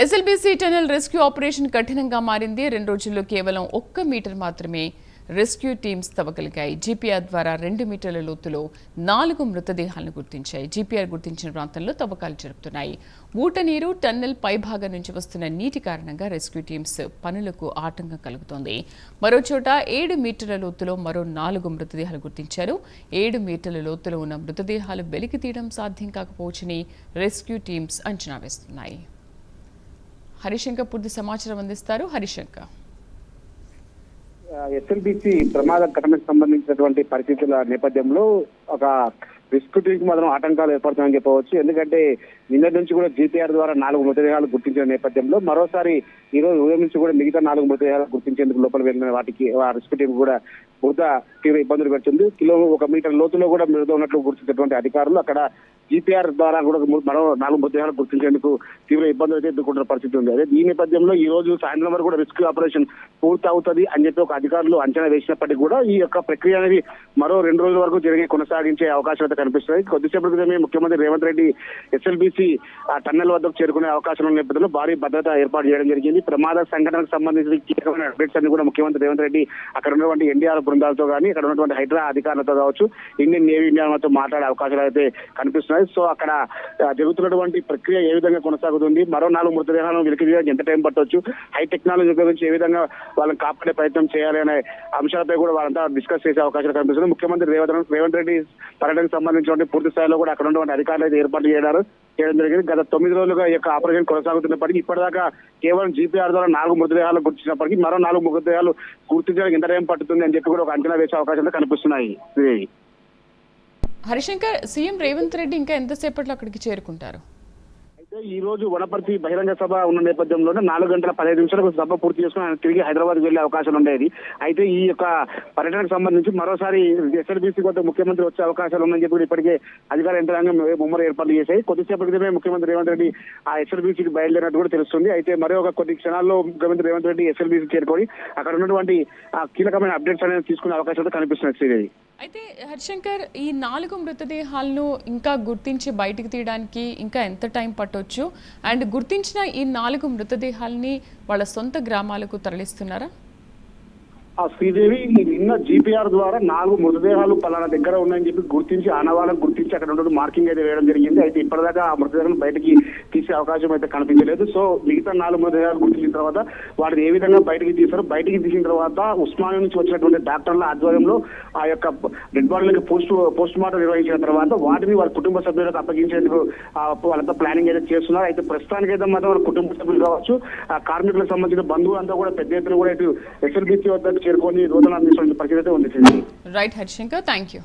SLBC tunnel rescue operation కఠినంగా మారింది. 2 రోజుల్లో కేవలం 1 మీటర్ మాత్రమే రెస్క్యూ టీమ్స్ తవ్వగలిగాయి. జీపీఆర్ ద్వారా 2 మీటర్ల లోతులో 4 మృతదేహాలను గుర్తించాయి. జీపీఆర్ గుర్తించిన ప్రాంతంలో తవ్వకాలు జరుపుతున్నాయి. ఊట నీరు టన్నెల్ పైభాగం నుంచి వస్తున్న నీటి కారణంగా రెస్క్యూ టీమ్స్ పనులకు ఆటంకం కలుగుతోంది. మరో చోట 7 మీటర్ల లోతులో మరో 4 మృతదేహాలు గుర్తించారు. 7 మీటర్ల లోతులో ఉన్న మృతదేహాలు వెలికి తీయడం సాధ్యం కాకపోవచ్చని రెస్క్యూ టీమ్స్ అంచనా వేస్తున్నాయి. హరిశంకర్ పూర్తి సమాచారం అందిస్తారు. హరిశంకర్, ఎస్ఎల్బీసీ ప్రమాద ఘటనకు సంబంధించినటువంటి పరిస్థితుల నేపథ్యంలో ఒక రెస్క్యూ టీంకి మాత్రం ఆటంకాలు ఏర్పడుతున్నాయని చెప్పవచ్చు. ఎందుకంటే నిన్నటి నుంచి కూడా జీపీఆర్ ద్వారా 4 మృతదేహాలు గుర్తించిన నేపథ్యంలో మరోసారి ఈ రోజు ఉదయం నుంచి కూడా మిగతా 4 మృతదేహాలు గుర్తించేందుకు లోపల వెళ్ళిన వాటికి ఆ రెస్క్యూ టీం కూడా తీవ్ర ఇబ్బందులు పెడుతుంది. 1 మీటర్ లోతులో కూడా మృత ఉన్నట్లు గుర్తించినటువంటి అధికారులు అక్కడ జీపీఆర్ ద్వారా కూడా మరో 4 మృతదేహాలు గుర్తించేందుకు తీవ్ర ఇబ్బందులు అయితే ఎదుర్కొంటున్న పరిస్థితి ఉంది. అదే ఈ నేపథ్యంలో ఈ రోజు సాయంత్రం వరకు కూడా రెస్క్యూ ఆపరేషన్ పూర్తి అవుతుంది అని చెప్పి ఒక అధికారులు అంచనా వేసినప్పటికీ కూడా ఈ యొక్క ప్రక్రియ అనేది మరో 2 రోజుల వరకు కొనసాగించే అవకాశం అయితే కనిపిస్తుంది. కొద్దిసేపటి క్రితమే ముఖ్యమంత్రి రేవంత్ రెడ్డి ఎస్ఎల్బీసీ టన్నెల్ వద్దకు చేరుకునే అవకాశం ఉన్న నేపథ్యంలో భారీ భద్రత ఏర్పాటు చేయడం జరిగింది. ప్రమాద సంఘటనకు సంబంధించిన కీలకమైన అప్డేట్స్ అన్ని కూడా ముఖ్యమంత్రి రేవంత్ రెడ్డి అక్కడ ఉన్నటువంటి ఎన్డీఆర్ బృందాలతో కానీ అక్కడ ఉన్నటువంటి హైడ్రా అధికారులతో కావచ్చు, ఇండియన్ నేవీ ఇండియాతో మాట్లాడే అవకాశాలు అయితే కనిపిస్తున్నాయి. సో అక్కడ జరుగుతున్నటువంటి ప్రక్రియ ఏ విధంగా కొనసాగుతుంది, మరో 4 మృతదేహాలను వెలికి తీయడానికి ఎంత టైం పట్టవచ్చు, హై టెక్నాలజీ ఉపయోగించి ఏ విధంగా వాళ్ళని కాపాడే ప్రయత్నం చేయాలి అనే అంశాలపై కూడా వాళ్ళంతా డిస్కస్ చేసే అవకాశాలు కనిపిస్తుంది. ముఖ్యమంత్రి రేవంత్ రెడ్డి పర్యటనకు సంబంధించిన పూర్తి స్థాయిలో కూడా అక్కడ ఉన్నటువంటి అధికారులు అయితే ఏర్పాటు చేయడం జరిగింది. గత 9 రోజులుగా ఈ యొక్క ఆపరేషన్ కొనసాగుతున్నప్పటికీ ఇప్పటిదాకా కేవలం జీపీఆర్ ద్వారా 4 మృతదేహాలు గుర్తించినప్పటికీ మరో 4 మృతదేహాలు గుర్తించడానికి ఎంత టైం పట్టుతుంది అని చెప్పి కూడా ఒక అంచనా వేసే అవకాశాలు కనిపిస్తున్నాయి. హరిశంకర్, సీఎం రేవంత్ రెడ్డి ఇంకా ఎంతసేపట్లో అక్కడికి చేరుకుంటారు? ఈ రోజు వనపర్తి బహిరంగ సభ ఉన్న నేపథ్యంలోనే 4 గంటల 15 నిమిషాలకు సభ పూర్తి చేసుకుని ఆయన తిరిగి హైదరాబాద్ వెళ్లే అవకాశం ఉండేది. అయితే ఈ యొక్క పర్యటనకు సంబంధించి మరోసారి ఎస్ఎల్బీసీ వద్ద ముఖ్యమంత్రి వచ్చే అవకాశాలు ఉన్నాయని చెప్పి ఇప్పటికే అధికార యంత్రాంగం ముమ్మర ఏర్పాట్లు చేశాయి. కొద్దిసేపటి క్రితమే ముఖ్యమంత్రి రేవంత్ రెడ్డి ఆ ఎస్ఎల్బీసీకి బయలుదేరినట్టు కూడా తెలుస్తుంది. అయితే మరో కొద్ది క్షణాల్లో ముఖ్యమంత్రి రేవంత్ రెడ్డి ఎస్ఎల్బీసీ చేరుకొని అక్కడ ఉన్నటువంటి కీలకమైన అప్డేట్స్ అనేది తీసుకునే అవకాశాలు కనిపిస్తున్నాయి. అయితే హరిశంకర్, ఈ 4 మృతదేహాలను ఇంకా గుర్తించి బయటికి తీయడానికి ఇంకా ఎంత టైం పట్టొచ్చు? అండ్ గుర్తించిన ఈ 4 మృతదేహాలని వాళ్ళ సొంత గ్రామాలకు తరలిస్తున్నారా? శ్రీదేవి నిన్న జీపీఆర్ ద్వారా 4 మృతదేహాలు పలానా దగ్గర ఉన్నాయని చెప్పి గుర్తించి ఆనవాళ్ళకు గుర్తించి అక్కడ ఉన్న మార్కింగ్ అయితే వేయడం జరిగింది. అయితే ఇప్పటిదాకా ఆ మృతదేహాలను బయటకి తీసే అవకాశం అయితే కనిపించలేదు. సో మిగతా 4 మృతదేహాలు గుర్తించిన తర్వాత వాటిని ఏ విధంగా బయటకి తీశారు, బయటకి తీసిన తర్వాత ఉస్మానియా నుంచి వచ్చినటువంటి డాక్టర్ల ఆధ్వర్యంలో ఆ యొక్క డెడ్ బాడీలకి పోస్ట్ మార్టం నిర్వహించిన తర్వాత వాటిని వాళ్ళ కుటుంబ సభ్యులకు అప్పగించేందుకు వాళ్ళంతా ప్లానింగ్ అయితే చేస్తున్నారు. అయితే ప్రస్తుతానికి అయితే మాత్రం వాళ్ళ కుటుంబ సభ్యులు కావచ్చు, ఆ కార్మికులకు సంబంధించిన బంధువులంతా కూడా పెద్ద ఎత్తున కూడా ఇటు ఎస్ఎల్బీసీ వద్దకు చేరుకొని రోజులు అందించిన పరిస్థితి అయితే ఉంది. Right Harishankar, thank you.